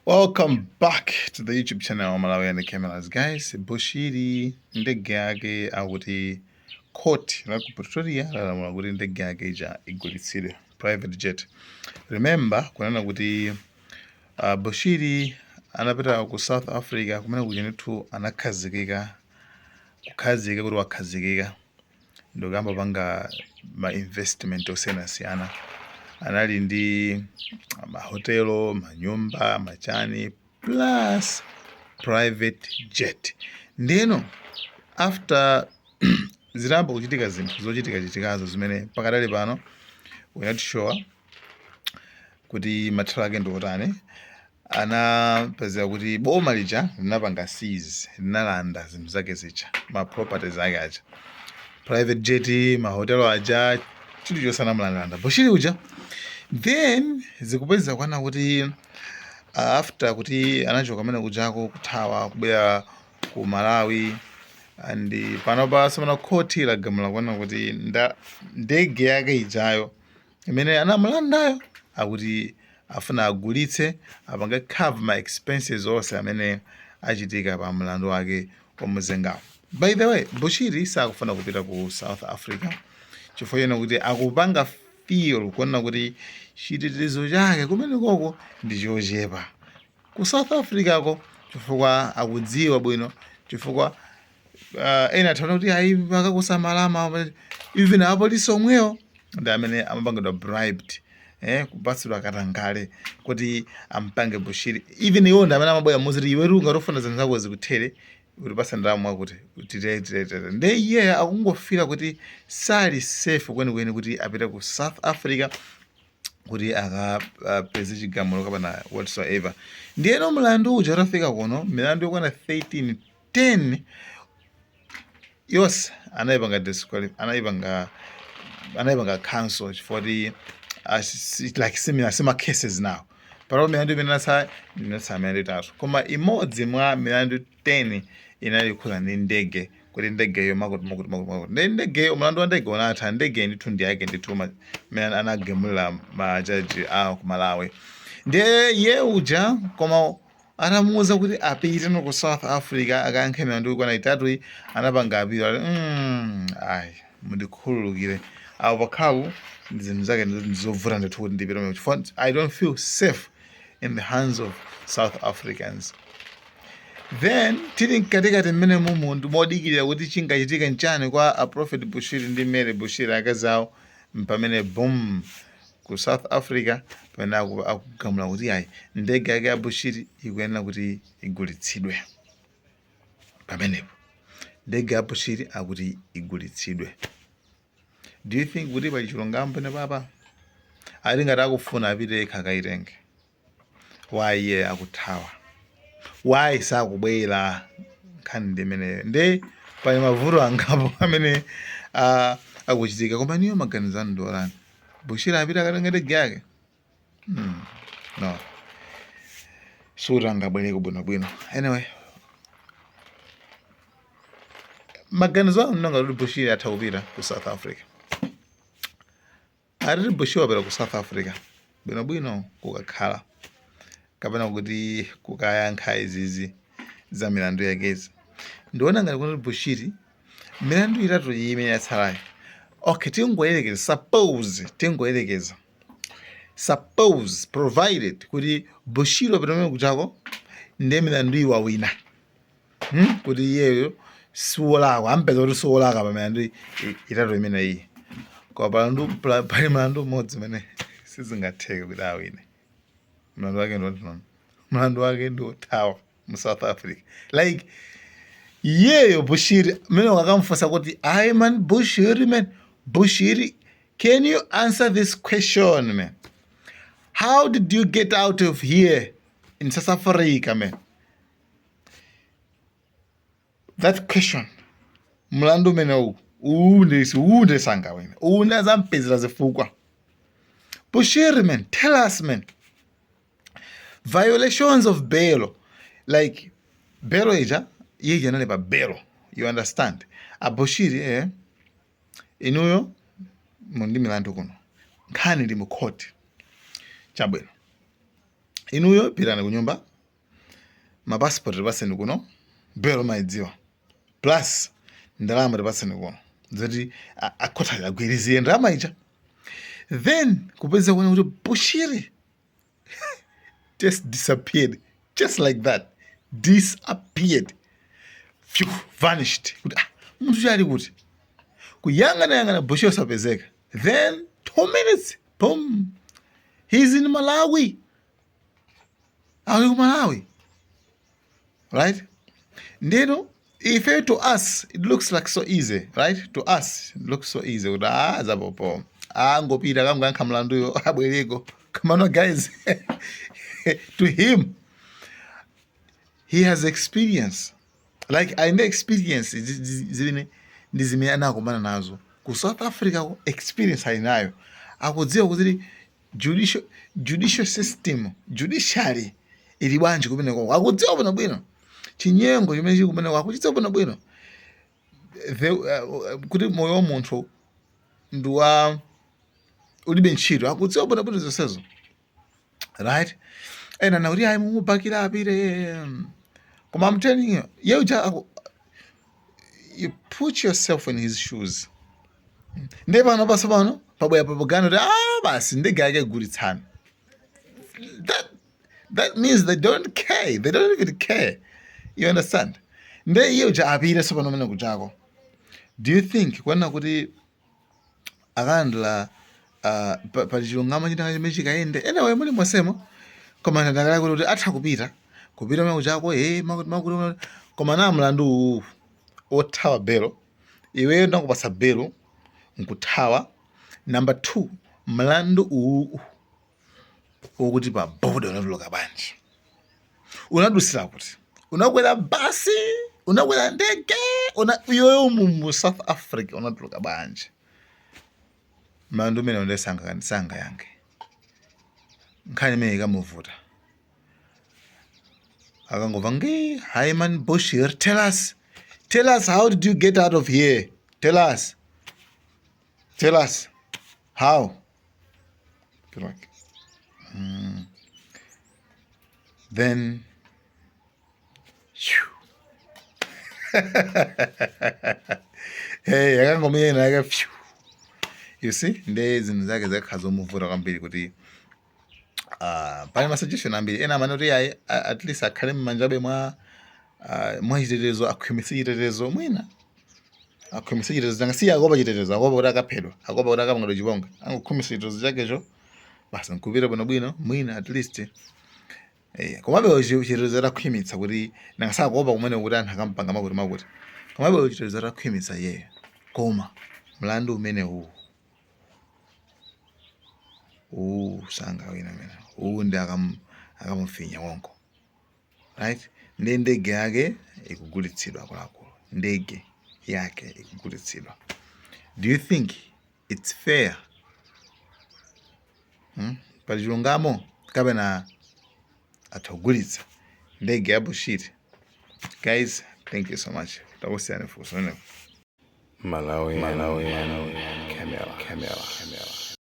Welcome back to the YouTube channel Malawi and the Cameras, guys. Bushiri ndege yake akuti court la ku Pretoria lalamula kuti ndege yake ija igulitsidwe private jet. Remember kunena kuti Bushiri anapita ku South Africa kumene kuchenitu anakhazikika kuti wakhazikika ndokamba panga ma investment osiyanasiyana. Anali ndi mahotelo, manyumba, machani plus private jet. Ndeno after ziramba kuchitika zinthu zochitikazo zimene pakadali pano we not sure kuti mathero ake ndi otani. Anapezeka kuti boma lija linapanga seize, linalanda zinthu zake zicha, ma properties ake aja, private jet, mahotelo aja, chinthu chonse anamulanda Bushiri uja. Then zikupeza kwana kuti after kuti anachoka amene kujako kuthawa kubwera ku Malawi and panopa samana khoti lagamula kwana kuti ndege yake ijayo imene anamulandayo akuti afuna agulitse apange cover ma expenses onse amene achitika pa mlandu wake omuzengawo. By the way, Bushiri sakufuna kupita ku South Africa chifukwa chena kuti akupanga feel kuona kuti chitetezo chake kumene koko ndi chochepa ku South Africa ko, chifukwa akudziwa bwino, chifukwa ena ataona kuti ayi akakusamalama even apolisi omwewo ndi amene amapangidwa bribed kupatsidwa katangale kuti ampange Bushiri. Even iwo ndi amene amabwera muziti iwe runga tofuna zinthu zako zikutere kuti pasa ndalama kuti titete nde iye akungofira kuti sali safe kwenikweni kuti apite ku South Africa kuti akapeze chigamulo kapena whatsoever. Ndiyeno mlandu uja utafika kuno, milandu yokwana 10 yonse anayipanga cancel for the like similar cases now. Paro milandu imene inatsa milandu itatu, koma imodzi mwa milandu 10 inalikhula ndi ndege, kuti ndege yo makuti ndi ndege mlandu wa ndege unatha ndege ndithu ndi yake ndithu mene anagamula majaji awo ku Malawi. Ndiye ye uja koma anamuwuza kuti apite no ku South Africa akayankhe milandu ikwana itatu anapanga apiro ayi mundikhululukire awo pakhawu zinthu zake ndizovuta ndithu kuti ndipite. I don't feel safe in the hands of South Africans. Then tili katikati mmene mumu modikirira kuti chingachitika nchani kwa a Prophet Bushiri ndi Mary Bushiri akazawo pamene boom ku South Africa pamene akugamula kuti ayi ndege yake ya Bushiri ikuyenera kuti igulitsidwe. Pamenepo ndege ya Bushiri akuti igulitsidwe. Do you think kuti pali chilungamo pene papa? Ali ngati akufuna apite akayitenge. Why iye akuthawa? Why sakubwera nkhani ndimeneyo? Nde pali mavuto angapo amene akuchitika, koma niyo maganizano ndolani Bushiri apita akatenga ndege yake? No, suti angabwereko bwinobwino. Anyway, maganizo anu nanga kuti Bushiri atha kupita ku South Africa. Atiti Bushiri wapita ku South Africa bwinobwino kukakhala kapena kuti kukayankha izizi za milandu yakezi. Ndiona ngati kuti Bushiri milandu itatu imene yatsalayo. Okay, suppose provided kuti Bushiri wapita kumene kuchako ndi milandu iwawina kuti iyeyo siwolakwa, ampeza kuti siwolakwa pa milandu itatu imene iyi, kwa pali mlandu umodzi umene sizingatheke kuti awine. Mlandu wake ndotinono, mlandu wake ndi othawa mu South Africa. Like iyeyo Bushiri mene wakamfunsa kuti ayi man Bushiri, can you answer this question, man? How did you get out of here in South Africa, man? That question mlandu mene uunde sanga wena uunde zampezera zifukwa. Bushiri, man, tell us, man. Violations of bail, like bail ija yeye nale pa bail, you understand? A Bushiri inuyo mundi milandu kuno nkhani ndi mu court chabwino inuyo pitani kunyumba mapassport tipaseni kuno, belo maidziwa, plus ndalama tipaseni kuno zoti akhotha agwiriziye ndalama ija. Then kupeza kuona kuti Bushiri just disappeared, just like that, disappeared, phew, vanished. Kuti munthu chali kuti kuyang'ana Bushiri osapezeka. Then 2 minutes, boom, he's in Malawi. Ali ku Malawi, right? Ndeno, if to us it looks like so easy, right? To us it looks so easy. Kuti zapopo ngopita kamgankha mlanduyo abwereko. Come on, guys. To him, he has experience. Like I know experience ndizimene anakumana nazo ku South Africa. Experience ayinayo akudziwa kuti judicial system, judiciary ili bwanji kumeneko, akudziwa bwinobwino chinyengo chimene chili kumeneko, akuchidziwa bwinobwino kuti moyo wa munthu ndi wa ulibe ntchito, akudziwa bwinobwino zonsezo, right? Ena nakuti ayi mumubakira apite, koma I'm telling you, you put yourself in his shoes. Ndi pano pasopano pabwera propaganda kuti basi ndege yake igulitsana. That means they don't care. They don't even care. You understand? Nde iyo apite sopano mene kuchako. Do you think kwena kuti akandla pa chilungamo chitanga chimene chikayende anyway muli mwasemo, koma ndakala kuti atha kupita mene kuchako makuti koma na mlandu othawa belo, iweyo ndakupasa belo nkuthawa. Number 2, mlandu wokuti pa boda unatuluka bwanji, unadusira kuti, unakwera basi, unakwera ndege, iweyo mu South Africa unatuluka bwanji. Mlandu umene ndesanga yange nkhani imene ikamuvuta akangova hi man Bushiri, tell us how did you get out of here? Tell us how. Like, then hey, akangomiyena phew. You see, nde zinthu zake zakhazomuvuta kwambiri kuti pali masuggestion ambiri ena amanoti ayi at least akhale mmanjabe mwa chitetezo, akhwimitse chitetezo mwina, akhwimitse chitetezo changa siya akopa chitetezo, akopa kuti akaphedwa, akopa kuti akamangidwa chipongwe, angokhwimitsa chitetezo chakecho basi nkupita bwinobwino mwina at least. Komabe chitetezo atakhwimitsa kuti nangasakopa kumene kuti anthu akampanga makuti, komabe chitetezo atakhwimitsa yeye, koma mlandu umene sanga wina mena ndi akamufinya wonko, right? Ndi ndege yake ikugulitsidwa akuluakulu, ndege yake ikugulitsidwa. Do you think it's fair? Pali chilungamo kapena atagulitsa ndege ya Bushiri? Guys, thank you so much. Takusiyani fuso. Malawi Camera.